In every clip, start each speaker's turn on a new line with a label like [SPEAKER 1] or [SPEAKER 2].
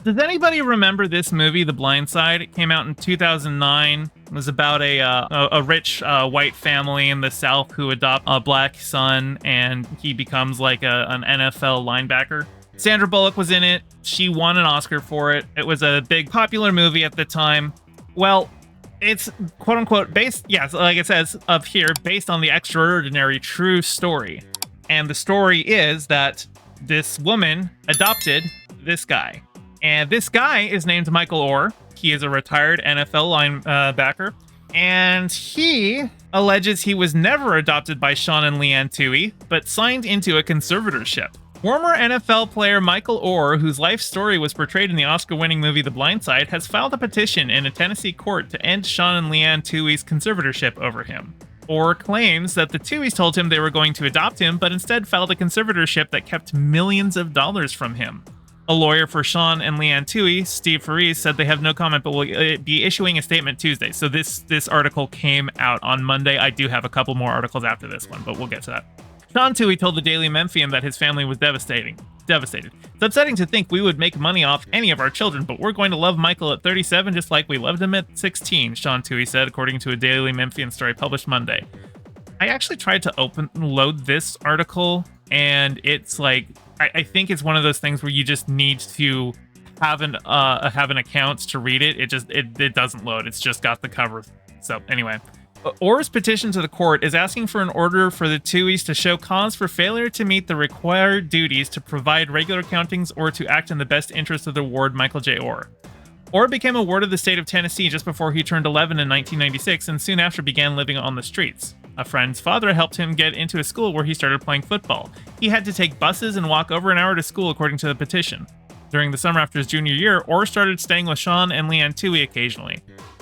[SPEAKER 1] Does anybody remember this movie, The Blind Side? It came out in 2009. It was about a rich white family in the South who adopt a black son, and he becomes like an NFL linebacker. Sandra Bullock was in it. She won an Oscar for it. It was a big popular movie at the time. Well, it's quote unquote based, yes, like it says up here, based on the extraordinary true story. And the story is that this woman adopted this guy. And this guy is named Michael Orr. He is a retired NFL linebacker. And he alleges he was never adopted by Sean and Leanne Toohey, but signed into a conservatorship. Former NFL player Michael Orr, whose life story was portrayed in the Oscar-winning movie The Blind Side, has filed a petition in a Tennessee court to end Sean and Leanne Toohey's conservatorship over him. Orr claims that the Tooheys told him they were going to adopt him, but instead filed a conservatorship that kept millions of dollars from him. A lawyer for Sean and Leanne Toohey, Steve Faris, said they have no comment but will be issuing a statement Tuesday. So this article came out on Monday. I do have a couple more articles after this one, but we'll get to that. Sean Toohey told the Daily Memphian that his family was devastated. It's upsetting to think we would make money off any of our children, but we're going to love Michael at 37 just like we loved him at 16, Sean Toohey said, according to a Daily Memphian story published Monday. I actually tried to load this article, and it's like, I think it's one of those things where you just need to have an account to read it. It doesn't load. It's just got the cover. So anyway, Orr's petition to the court is asking for an order for the Tooheys to show cause for failure to meet the required duties to provide regular countings or to act in the best interest of the ward Michael J. Orr. Orr became a ward of the state of Tennessee just before he turned 11 in 1996 and soon after began living on the streets. A friend's father helped him get into a school where he started playing football. He had to take buses and walk over an hour to school, according to the petition. During the summer after his junior year, Orr started staying with Sean and Leanne Toohey occasionally.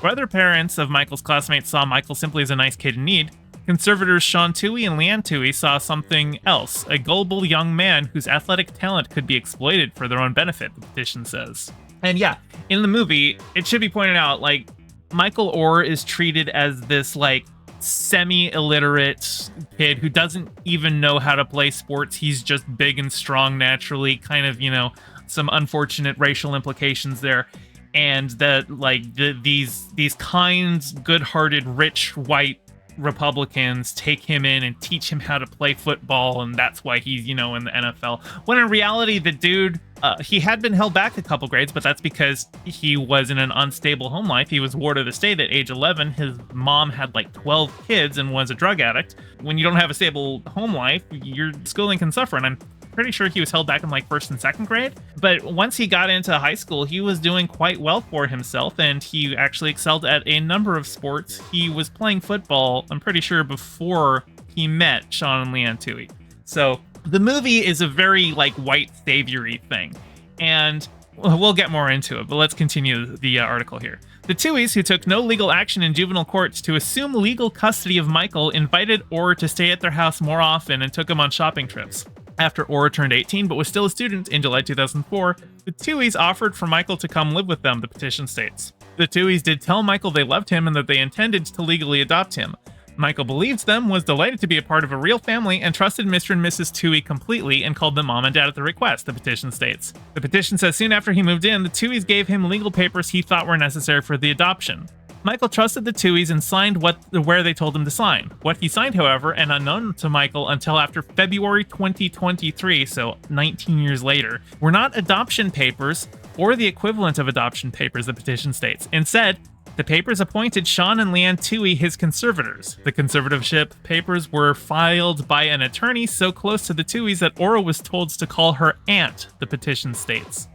[SPEAKER 1] Whether parents of Michael's classmates saw Michael simply as a nice kid in need, conservators Sean Toohey and Leanne Toohey saw something else, a gullible young man whose athletic talent could be exploited for their own benefit, the petition says. And yeah, in the movie, it should be pointed out, like, Michael Orr is treated as this, like, semi-illiterate kid who doesn't even know how to play sports. He's just big and strong naturally, kind of, you know, some unfortunate racial implications there. And that, like, these kind, good-hearted, rich, white Republicans take him in and teach him how to play football, and that's why he's, you know, in the NFL. When in reality, the dude, he had been held back a couple grades, but that's because he was in an unstable home life. He was ward of the state at age 11. His mom had like 12 kids and was a drug addict. When you don't have a stable home life, your schooling can suffer, and I'm pretty sure he was held back in like first and second grade. But once he got into high school, he was doing quite well for himself, and he actually excelled at a number of sports. He was playing football, I'm pretty sure, before he met Sean and Leanne Toohey. So the movie is a very like white saviory thing, and we'll get more into it, but let's continue the article here. The Tooheys, who took no legal action in juvenile courts to assume legal custody of Michael, invited Orr to stay at their house more often and took him on shopping trips. After Orr turned 18 but was still a student in July 2004, the Tooheys offered for Michael to come live with them, the petition states. The Tooheys did tell Michael they loved him and that they intended to legally adopt him. Michael believed them, was delighted to be a part of a real family, and trusted Mr. and Mrs. Toohey completely and called them mom and dad at their request, the petition states. The petition says soon after he moved in, the Tooheys gave him legal papers he thought were necessary for the adoption. Michael trusted the Tooheys and signed where they told him to sign. What he signed, however, and unknown to Michael until after February 2023, so 19 years later, were not adoption papers or the equivalent of adoption papers, the petition states. Instead, the papers appointed Sean and Leanne Toohey his conservators. The conservatorship papers were filed by an attorney so close to the Tooheys that Orr was told to call her aunt, the petition states.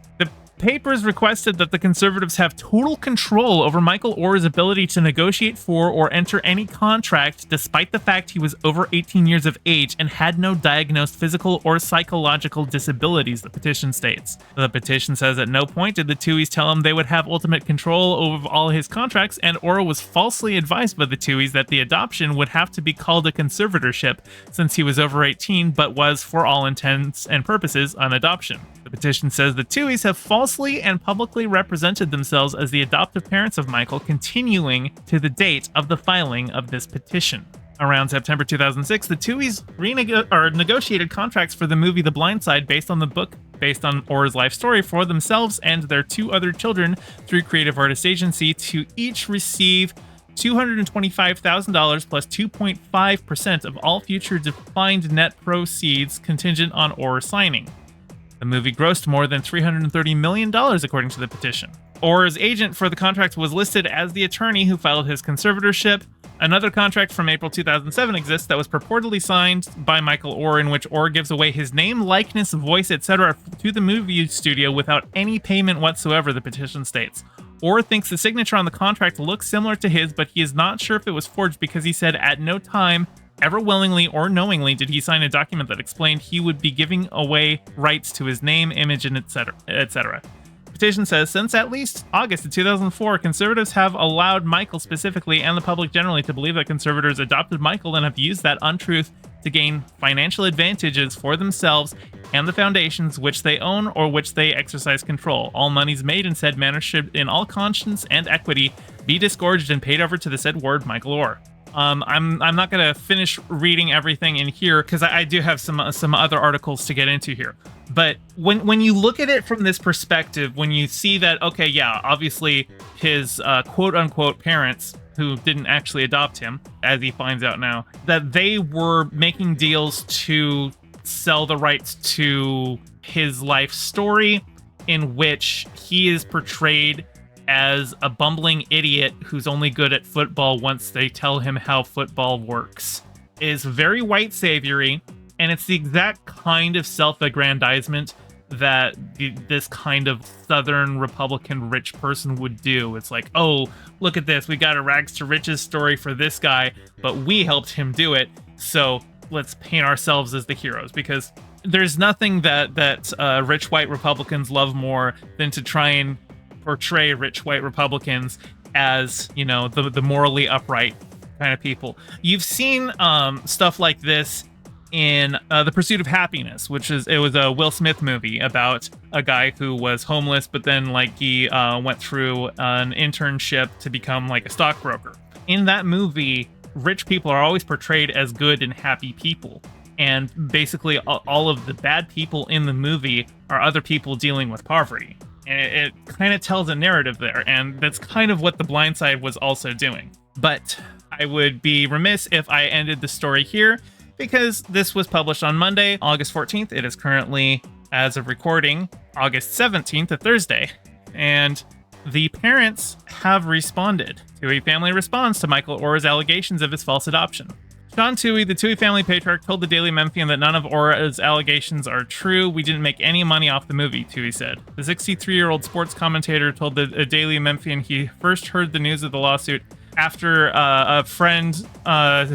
[SPEAKER 1] Papers requested that the conservatives have total control over Michael Orr's ability to negotiate for or enter any contract, despite the fact he was over 18 years of age and had no diagnosed physical or psychological disabilities, the petition states. The petition says at no point did the Tooheys tell him they would have ultimate control over all his contracts, and Orr was falsely advised by the Tooheys that the adoption would have to be called a conservatorship since he was over 18 but was, for all intents and purposes, an adoption. The petition says the Tooheys have falsely and publicly represented themselves as the adoptive parents of Michael, continuing to the date of the filing of this petition. Around September 2006, the Tuohys negotiated contracts for the movie The Blind Side based on the book based on Orr's life story for themselves and their 2 other children through Creative Artists Agency to each receive $225,000 plus 2.5% of all future defined net proceeds contingent on Orr signing. The movie grossed more than $330 million according to the petition. Orr's agent for the contract was listed as the attorney who filed his conservatorship. Another contract from April 2007 exists that was purportedly signed by Michael Orr, in which Orr gives away his name, likeness, voice, etc. to the movie studio without any payment whatsoever, the petition states. Orr thinks the signature on the contract looks similar to his, but he is not sure if it was forged because he said at no time, ever willingly or knowingly, did he sign a document that explained he would be giving away rights to his name, image, and etc. etc. Petition says, since at least August of 2004, conservatives have allowed Michael specifically and the public generally to believe that conservators adopted Michael and have used that untruth to gain financial advantages for themselves and the foundations which they own or which they exercise control. All monies made in said manner should, in all conscience and equity, be disgorged and paid over to the said ward Michael Orr. I'm not going to finish reading everything in here because I do have some other articles to get into here. But when you look at it from this perspective, when you see that, okay, yeah, obviously his quote-unquote parents, who didn't actually adopt him, as he finds out now, that they were making deals to sell the rights to his life story in which he is portrayed as a bumbling idiot who's only good at football once they tell him how football works, is very white saviory, and it's the exact kind of self-aggrandizement that this kind of Southern Republican rich person would do. It's like, oh, look at this, we got a rags to riches story for this guy, but we helped him do it, so let's paint ourselves as the heroes, because there's nothing that rich white Republicans love more than to try and portray rich white Republicans as, you know, the morally upright kind of people. You've seen stuff like this in The Pursuit of Happiness, which was a Will Smith movie about a guy who was homeless, but then like he went through an internship to become like a stockbroker. In that movie, rich people are always portrayed as good and happy people. And basically all of the bad people in the movie are other people dealing with poverty. And it kind of tells a narrative there, and that's kind of what The Blind Side was also doing. But I would be remiss if I ended the story here, because this was published on Monday, August 14th. It is currently, as of recording, August 17th, a Thursday. And the parents have responded. Tuohy family responds to Michael Orr's allegations of his false adoption. Sean Tuohy, the Tuohy family patriarch, told the Daily Memphian that none of Orr's allegations are true. We didn't make any money off the movie, Tuohy said. The 63-year-old sports commentator told the Daily Memphian he first heard the news of the lawsuit after a friend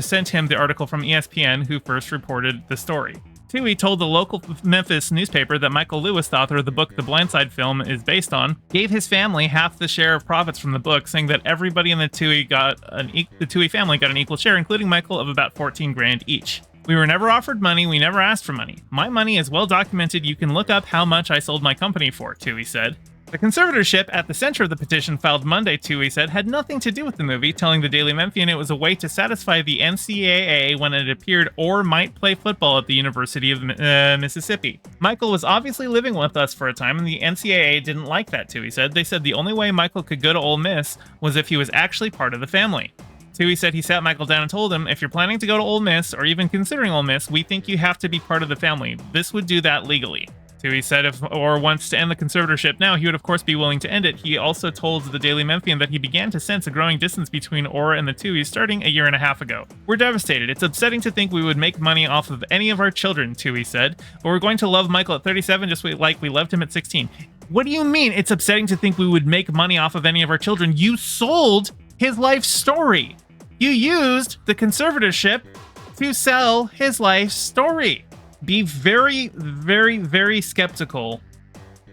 [SPEAKER 1] sent him the article from ESPN, who first reported the story. Tuohy told the local Memphis newspaper that Michael Lewis, the author of the book The Blind Side film is based on, gave his family half the share of profits from the book, saying that everybody in the Tuohy family got an equal share, including Michael, of about $14,000 each. We were never offered money. We never asked for money. My money is well documented. You can look up how much I sold my company for, Tuohy said. The conservatorship at the center of the petition filed Monday, Tuohy said, had nothing to do with the movie, telling the Daily Memphian it was a way to satisfy the NCAA when it appeared Orr might play football at the University of Mississippi. Michael was obviously living with us for a time, and the NCAA didn't like that, Tuohy said. They said the only way Michael could go to Ole Miss was if he was actually part of the family. Tuohy said he sat Michael down and told him, if you're planning to go to Ole Miss, or even considering Ole Miss, we think you have to be part of the family. This would do that legally. Tuohy said if Orr wants to end the conservatorship now, he would of course be willing to end it. He also told the Daily Memphian that he began to sense a growing distance between Orr and the Tuohys starting a year and a half ago. We're devastated. It's upsetting to think we would make money off of any of our children, Tuohy said. But we're going to love Michael at 37 just like we loved him at 16. What do you mean it's upsetting to think we would make money off of any of our children? You sold his life story. You used the conservatorship to sell his life story. Be very, very, very skeptical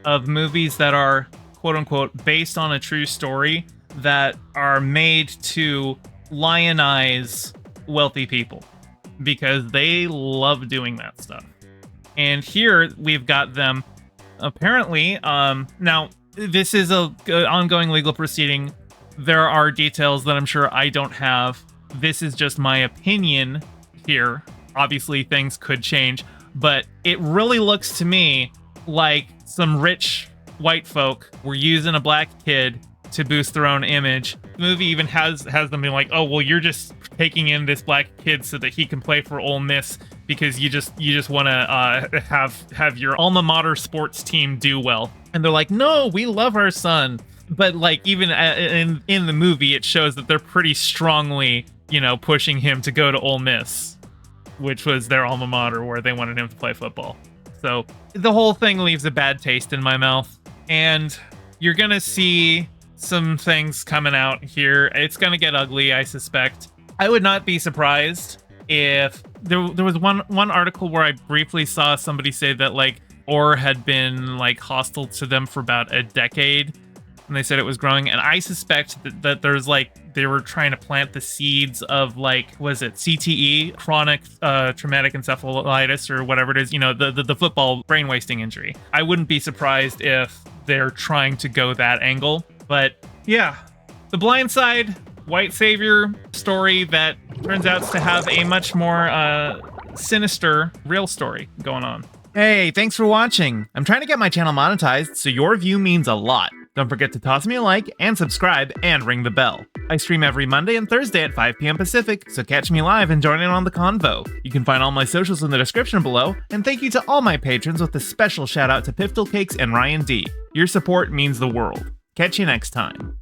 [SPEAKER 1] of movies that are, quote-unquote, based on a true story that are made to lionize wealthy people, because they love doing that stuff. And here we've got them, apparently, now, this is a ongoing legal proceeding. There are details that I'm sure I don't have this is just my opinion here. Obviously, things could change, but it really looks to me like some rich white folk were using a black kid to boost their own image. The movie even has them being like, oh, well, you're just taking in this black kid so that he can play for Ole Miss because you just want to have your alma mater sports team do well. And they're like, no, we love our son. But like even in the movie, it shows that they're pretty strongly, pushing him to go to Ole Miss, which was their alma mater where they wanted him to play football. So the whole thing leaves a bad taste in my mouth. And you're going to see some things coming out here. It's going to get ugly, I suspect. I would not be surprised if there was one article where I briefly saw somebody say that like Orr had been like hostile to them for about a decade, and they said it was growing. And I suspect that there's like they were trying to plant the seeds of like, was it CTE, chronic traumatic encephalitis, or whatever it is, the football brain wasting injury. I wouldn't be surprised if they're trying to go that angle. But yeah, The Blind Side, white savior story that turns out to have a much more sinister real story going on. Hey, thanks for watching. I'm trying to get my channel monetized, so your view means a lot. Don't forget to toss me a like and subscribe and ring the bell. I stream every Monday and Thursday at 5 p.m. Pacific, so catch me live and join in on the convo. You can find all my socials in the description below, and thank you to all my patrons with a special shout out to Piftle Cakes and Ryan D. Your support means the world. Catch you next time.